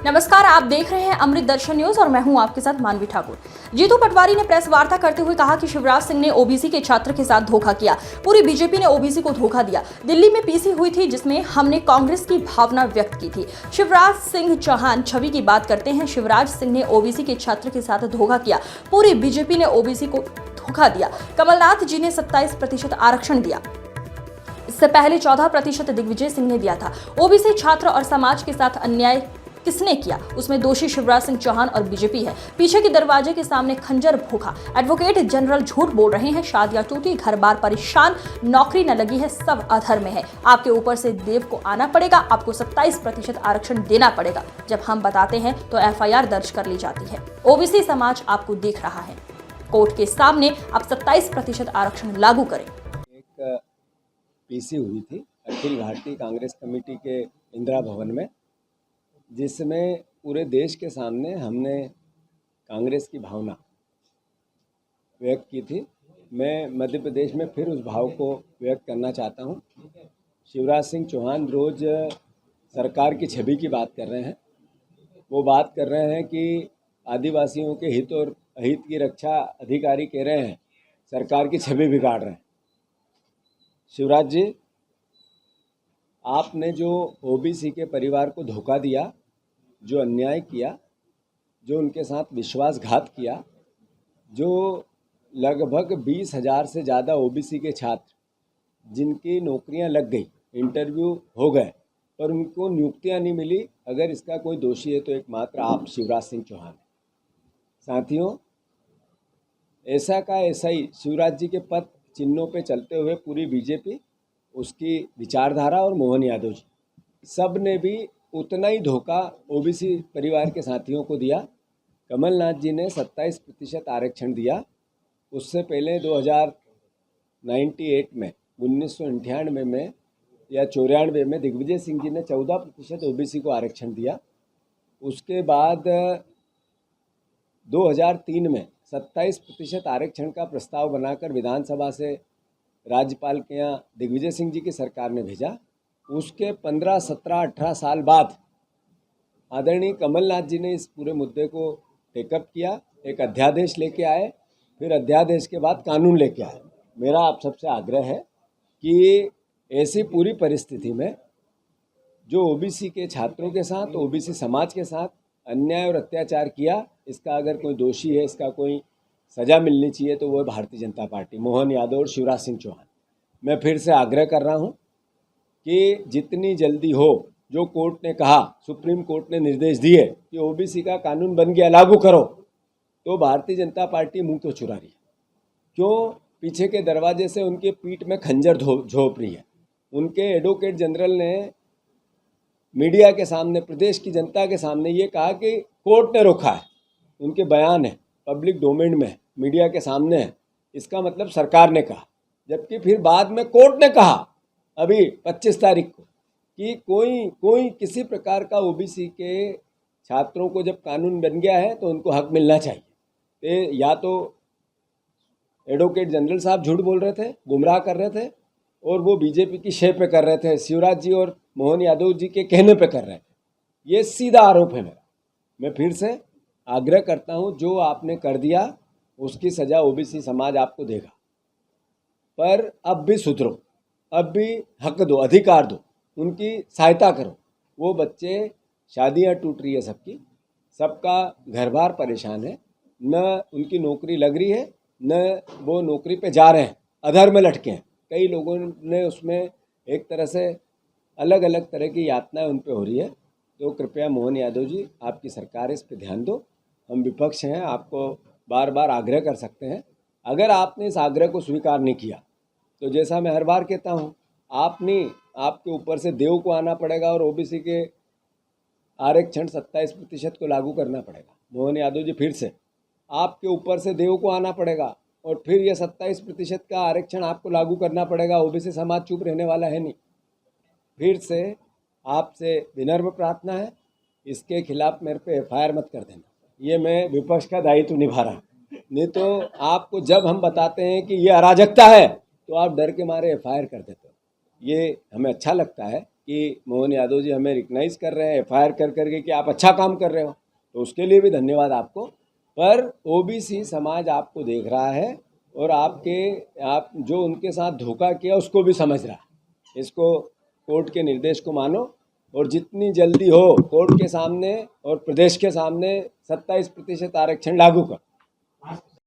नमस्कार, आप देख रहे हैं अमृत दर्शन न्यूज और मैं हूं आपके साथ मानवी ठाकुर। जीतू पटवारी ने प्रेस वार्ता करते हुए कहा कि शिवराज सिंह ने ओबीसी के छात्र के साथ धोखा किया। पूरी बीजेपी ने ओबीसी को धोखा दिया। दिल्ली में पीसी हुई थी जिसमें हमने कांग्रेस की भावना व्यक्त की थी। शिवराज सिंह चौहान छवि की बात करते हैं। शिवराज सिंह ने ओबीसी के छात्र के साथ धोखा किया। पूरी बीजेपी ने ओबीसी को धोखा दिया। कमलनाथ जी ने 27% आरक्षण दिया। इससे पहले 14% दिग्विजय सिंह ने दिया था। ओबीसी छात्र और समाज के साथ अन्याय किसने किया? उसमें दोषी शिवराज सिंह चौहान और बीजेपी है। पीछे के दरवाजे के सामने खंजर भोंका। एडवोकेट जनरल झूठ बोल रहे हैं। शादियां टूटी, घर बार परेशान, नौकरी न लगी है, सब अधर में है। आपके ऊपर से देव को आना पड़ेगा। आपको 27% आरक्षण देना पड़ेगा। जब हम बताते हैं तो एफआईआर दर्ज कर ली जाती है। ओबीसी समाज आपको देख रहा है। कोर्ट के सामने आप 27% आरक्षण लागू करें। एक पीसी हुई थी अखिल भारतीय कांग्रेस कमेटी के इंदिरा भवन में, जिसमें पूरे देश के सामने हमने कांग्रेस की भावना व्यक्त की थी। मैं मध्य प्रदेश में फिर उस भाव को व्यक्त करना चाहता हूं। शिवराज सिंह चौहान रोज़ सरकार की छवि की बात कर रहे हैं। वो बात कर रहे हैं कि आदिवासियों के हित और अहित की रक्षा अधिकारी कह रहे हैं सरकार की छवि बिगाड़ रहे हैं। शिवराज जी, आपने जो ओबीसी के परिवार को धोखा दिया, जो अन्याय किया, जो उनके साथ विश्वासघात किया, जो लगभग 20,000 से ज़्यादा ओबीसी के छात्र जिनकी नौकरियां लग गई, इंटरव्यू हो गए, पर उनको नियुक्तियां नहीं मिली, अगर इसका कोई दोषी है तो एकमात्र आप शिवराज सिंह चौहान हैं। साथियों, ऐसा का ऐसा ही शिवराज जी के पद चिन्हों पे चलते हुए पूरी बीजेपी, उसकी विचारधारा और मोहन यादव जी, सब ने भी उतना ही धोखा ओबीसी परिवार के साथियों को दिया। कमलनाथ जी ने 27% आरक्षण दिया। उससे पहले 2098 में, 1998 में या 94 में दिग्विजय सिंह जी ने 14% ओबीसी को आरक्षण दिया। उसके बाद 2003 में 27% आरक्षण का प्रस्ताव बनाकर विधानसभा से राज्यपाल के यहाँ दिग्विजय सिंह जी की सरकार ने भेजा। उसके 15, 17, 18 साल बाद आदरणीय कमलनाथ जी ने इस पूरे मुद्दे को टेकअप किया, एक अध्यादेश लेके आए, फिर अध्यादेश के बाद कानून लेके आए। मेरा आप सबसे आग्रह है कि ऐसी पूरी परिस्थिति में जो ओबीसी के छात्रों के साथ, ओबीसी समाज के साथ अन्याय और अत्याचार किया, इसका अगर कोई दोषी है, इसका कोई सज़ा मिलनी चाहिए तो वो भारतीय जनता पार्टी, मोहन यादव और शिवराज सिंह चौहान। मैं फिर से आग्रह कर रहा हूँ कि जितनी जल्दी हो, जो कोर्ट ने कहा, सुप्रीम कोर्ट ने निर्देश दिए कि ओबीसी का कानून बन गया, लागू करो, तो भारतीय जनता पार्टी मुंह तो चुरा रही है। क्यों? पीछे के दरवाजे से उनके पीठ में खंजर झोंप रही है। उनके एडवोकेट जनरल ने मीडिया के सामने, प्रदेश की जनता के सामने ये कहा कि कोर्ट ने रोका है। उनके बयान है, पब्लिक डोमेन में, मीडिया के सामने है। इसका मतलब सरकार ने कहा, जबकि फिर बाद में कोर्ट ने कहा अभी 25 तारीख को कि कोई किसी प्रकार का ओबीसी के छात्रों को जब कानून बन गया है तो उनको हक मिलना चाहिए। या तो एडवोकेट जनरल साहब झूठ बोल रहे थे, गुमराह कर रहे थे, और वो बीजेपी की शे पे कर रहे थे, शिवराज जी और मोहन यादव जी के कहने पे कर रहे थे। ये सीधा आरोप है मेरा। मैं फिर से आग्रह करता हूँ, जो आपने कर दिया उसकी सज़ा ओबीसी समाज आपको देगा, पर अब भी सुधरो, अब भी हक दो, अधिकार दो, उनकी सहायता करो। वो बच्चे, शादियां टूट रही है सबकी, सबका घर बार परेशान है, न उनकी नौकरी लग रही है, न वो नौकरी पे जा रहे हैं, अधर में लटके हैं। कई लोगों ने उसमें एक तरह से अलग अलग तरह की यातनाएं उन पे हो रही है। तो कृपया मोहन यादव जी, आपकी सरकार इस पे ध्यान दो। हम विपक्ष हैं, आपको बार बार आग्रह कर सकते हैं। अगर आपने इस आग्रह को स्वीकार नहीं किया तो जैसा मैं हर बार कहता हूँ, आपके ऊपर से देव को आना पड़ेगा और ओबीसी के आरक्षण 27% को लागू करना पड़ेगा। मोहन यादव जी, फिर से आपके ऊपर से देव को आना पड़ेगा और फिर ये 27% का आरक्षण आपको लागू करना पड़ेगा। ओबीसी समाज चुप रहने वाला है नहीं। फिर से आपसे विनम्र प्रार्थना है, इसके खिलाफ मेरे पे एफआईआर मत कर देना। ये मैं विपक्ष का दायित्व निभा रहा, नहीं तो आपको जब हम बताते हैं कि ये अराजकता है तो आप डर के मारे एफआईआर कर देते हो। ये हमें अच्छा लगता है कि मोहन यादव जी हमें रिकग्नाइज कर रहे हैं FIR कर करके कि आप अच्छा काम कर रहे हो, तो उसके लिए भी धन्यवाद आपको। पर OBC समाज आपको देख रहा है और आप जो उनके साथ धोखा किया उसको भी समझ रहा है। इसको कोर्ट के निर्देश को मानो और जितनी जल्दी हो कोर्ट के सामने और प्रदेश के सामने 27% आरक्षण लागू करो।